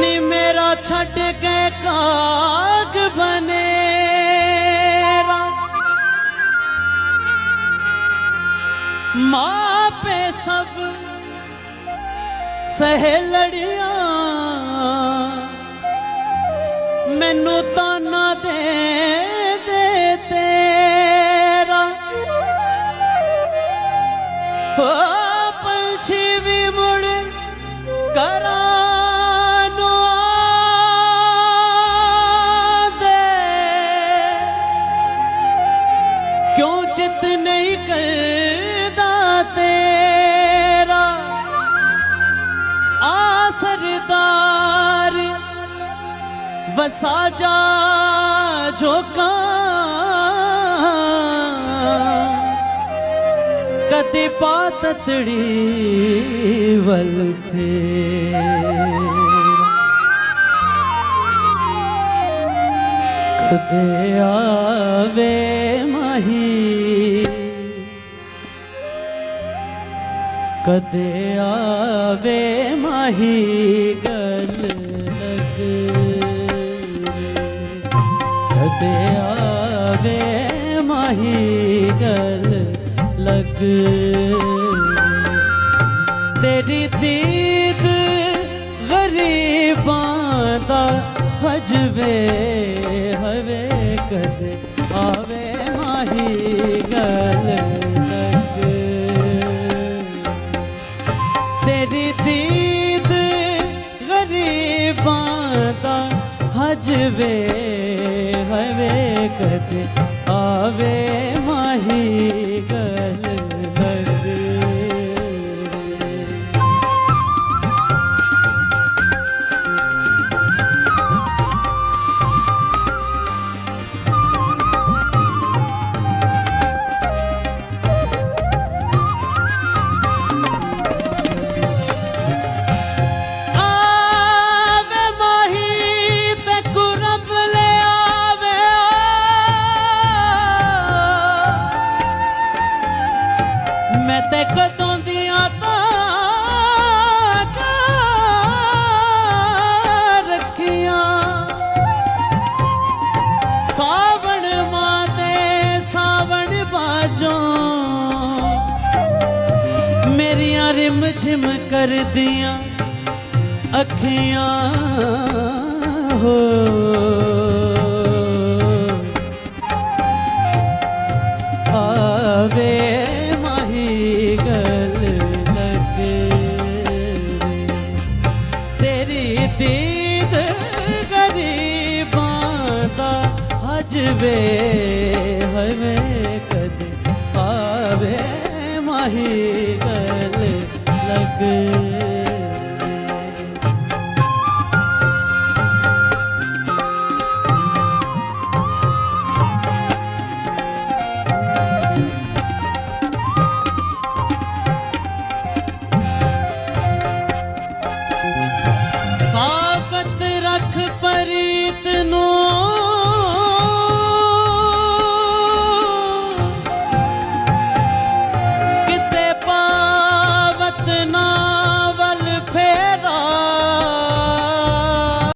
नी मेरा छड़ के काग बने माँ पे सब सहेलड़ियां मैनू ताना दे दे तेरा ओ पंछी भी मुड़ करानो दे क्यों चित नहीं करदा तेरा आ सरदार वसा जा झोंका कदी पातड़ी वल थे कदे आवे माही कदे आवे माही गल लग कदे आवे माही गल लग तेरी दीद गरीबां दा हजवे हवे कदे आवे माही गल लग तेरी दीद गरीबां दा हजवे हवे कदे आवे माही गल लग आवे माही ते कुरब ले आवे मैं ते कदों दियां तां रखियां सावण मां ते सावण बाजों मेरियां रिम झिम कर दियां अखियां हो आवे माही गल लग तेरी दीद गरीबां दा हजवे हवे कदे आवे माही गल लग